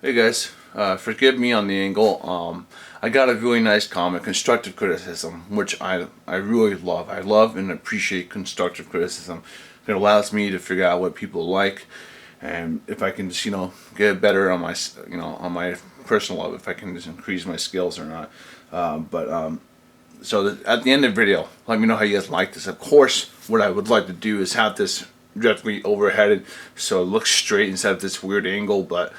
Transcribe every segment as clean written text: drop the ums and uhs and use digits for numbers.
Hey guys, forgive me on the angle. I got a really nice comment, constructive criticism, which I really love. I love and appreciate constructive criticism. It allows me to figure out what people like, and if I can just get better on my on my personal level, if I can just increase my skills or not. So at the end of the video, let me know how you guys like this. Of course, what I would like to do is have this directly overheaded so it looks straight instead of this weird angle, but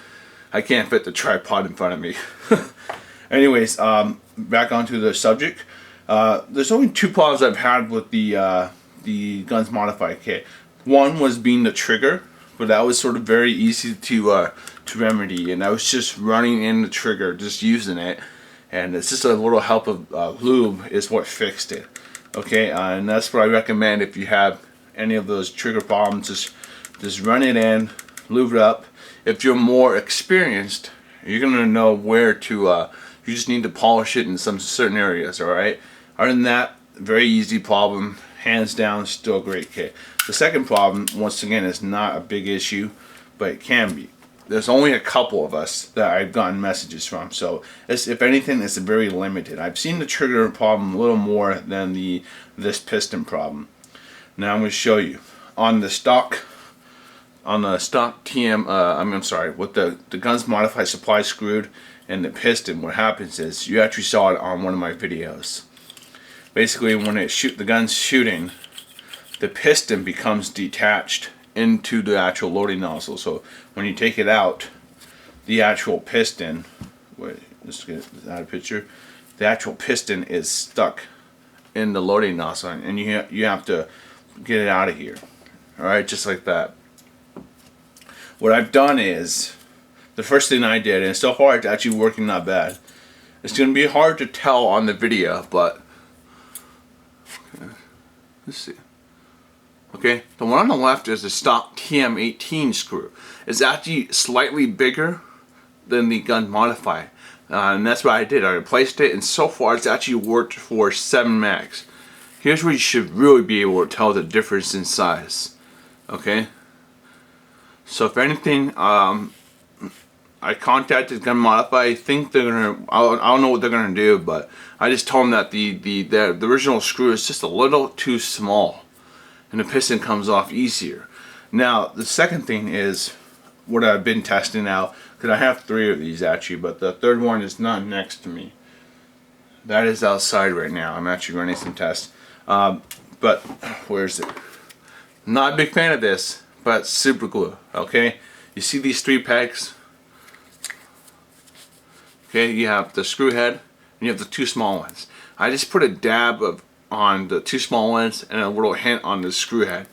I can't fit the tripod in front of me. Anyways, back onto the subject. There's only two problems I've had with the GunsModify kit. One was being the trigger, but that was sort of very easy to remedy, and I was just running in the trigger, just using it, and it's just a little help of lube is what fixed it. Okay, and that's what I recommend if you have any of those trigger problems. Just run it in, lube it up. If you're more experienced, you're gonna know where to. You just need to polish it in some certain areas. All right. Other than that, very easy problem. Hands down, still a great kit. The second problem, once again, is not a big issue, but it can be. There's only a couple of us that I've gotten messages from, so if anything, it's very limited. I've seen the trigger problem a little more than this piston problem. Now I'm going to show you on the stock TM. I'm sorry, with the GunsModify supply screwed and the piston. What happens is, you actually saw it on one of my videos. Basically, when the gun's shooting, the piston becomes detached into the actual loading nozzle. So when you take it out, the actual piston, wait, let's get out a picture. The actual piston is stuck in the loading nozzle, and you have to get it out of here. All right, just like that. What I've done is, the first thing I did, and so far it's actually working not bad. It's going to be hard to tell on the video, but okay, let's see. Okay, the one on the left is the stock TM18 screw. It's actually slightly bigger than the GunsModify, and that's what I did. I replaced it, and so far it's actually worked for 7 mags. Here's where you should really be able to tell the difference in size. Okay, so if anything, I contacted GunsModify. I think they're gonna. I don't know what they're gonna do, but I just told them that the original screw is just a little too small, and the piston comes off easier. Now the second thing is what I've been testing out, because I have 3 of these actually, but the third one is not next to me. That is outside right now. I'm actually running some tests. But where is it? Not a big fan of this, but Superglue. Okay, you see these 3 pegs? Okay, you have the screw head and you have the 2 small ones. I just put a dab on the 2 small ones and a little hint on the screw head.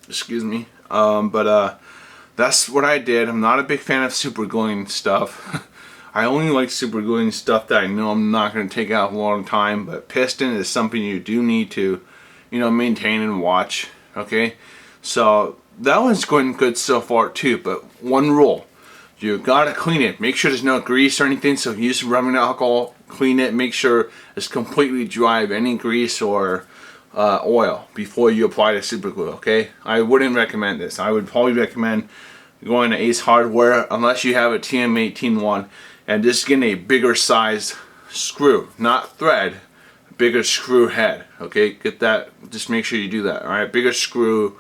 Excuse me. That's what I did. I'm not a big fan of super gluing stuff. I only like super gluing stuff that I know I'm not going to take out a long time, but piston is something you do need to, maintain and watch. Okay, so that one's going good so far too, but one rule. You gotta clean it. Make sure there's no grease or anything, so use rubbing alcohol, clean it, make sure it's completely dry of any grease or oil before you apply the super glue. Okay, I wouldn't recommend this. I would probably recommend going to Ace Hardware, unless you have a TM18 one, and just getting a bigger size screw, not thread, bigger screw head. Okay, get that, just make sure you do that. Alright, bigger screw.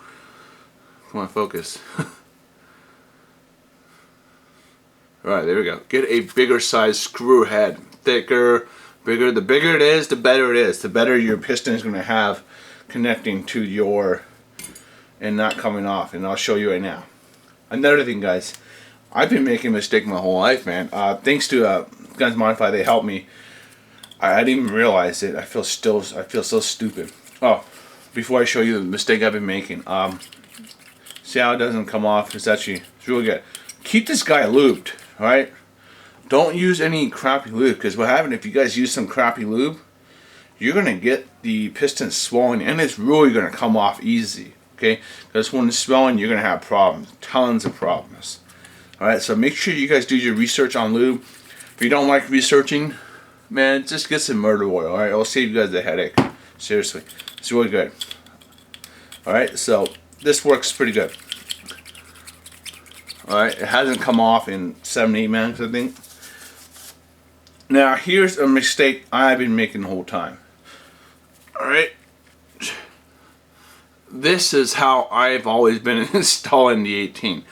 Come on, focus. Alright, there we go. Get a bigger size screw head. Thicker, bigger. The bigger it is, the better it is. The better your piston is going to have connecting to your, and not coming off. And I'll show you right now. Another thing, guys. I've been making a mistake my whole life, man. Thanks to GunsModify, they helped me. I didn't even realize it. I feel so stupid. Oh, before I show you the mistake I've been making. See how it doesn't come off? It's really good. Keep this guy lubed. Alright, don't use any crappy lube, because what happens if you guys use some crappy lube, you're going to get the piston swollen, and it's really going to come off easy. Okay, because when it's swelling, you're going to have problems, tons of problems. Alright, so make sure you guys do your research on lube. If you don't like researching, man, just get some murder oil. Alright, it'll save you guys a headache. Seriously, it's really good. Alright, so this works pretty good. Alright, it hasn't come off in 7-8 minutes, I think. Now here's a mistake I've been making the whole time. Alright, this is how I've always been installing the 18.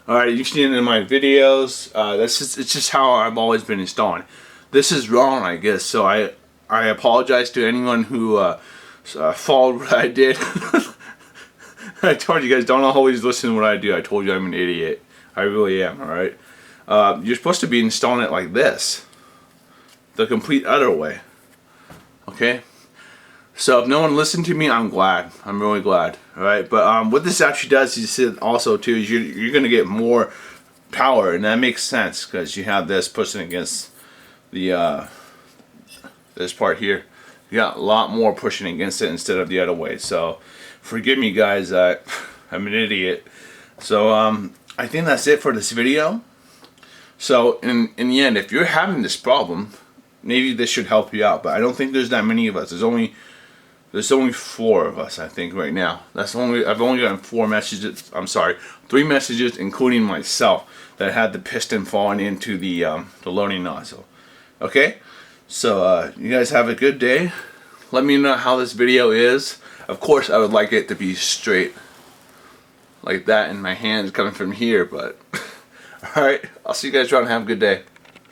Alright, you've seen it in my videos. It's just how I've always been installing. This is wrong, I guess, so I apologize to anyone who followed what I did. I told you guys, don't always listen to what I do. I told you I'm an idiot. I really am, alright? You're supposed to be installing it like this. The complete other way. Okay? So if no one listened to me, I'm glad. I'm really glad. Alright? But what this actually does is also too is you're going to get more power, and that makes sense because you have this pushing against the this part here. You got a lot more pushing against it instead of the other way. So forgive me guys, I'm an idiot. So I think that's it for this video. So in the end, if you're having this problem, maybe this should help you out. But I don't think there's that many of us. There's only 4 of us, I think, right now. I've only gotten 4 messages. I'm sorry, 3 messages, including myself, that had the piston falling into the loading nozzle. Okay, so you guys have a good day. Let me know how this video is. Of course, I would like it to be straight like that, and my hands coming from here. But all right, I'll see you guys around. Have a good day.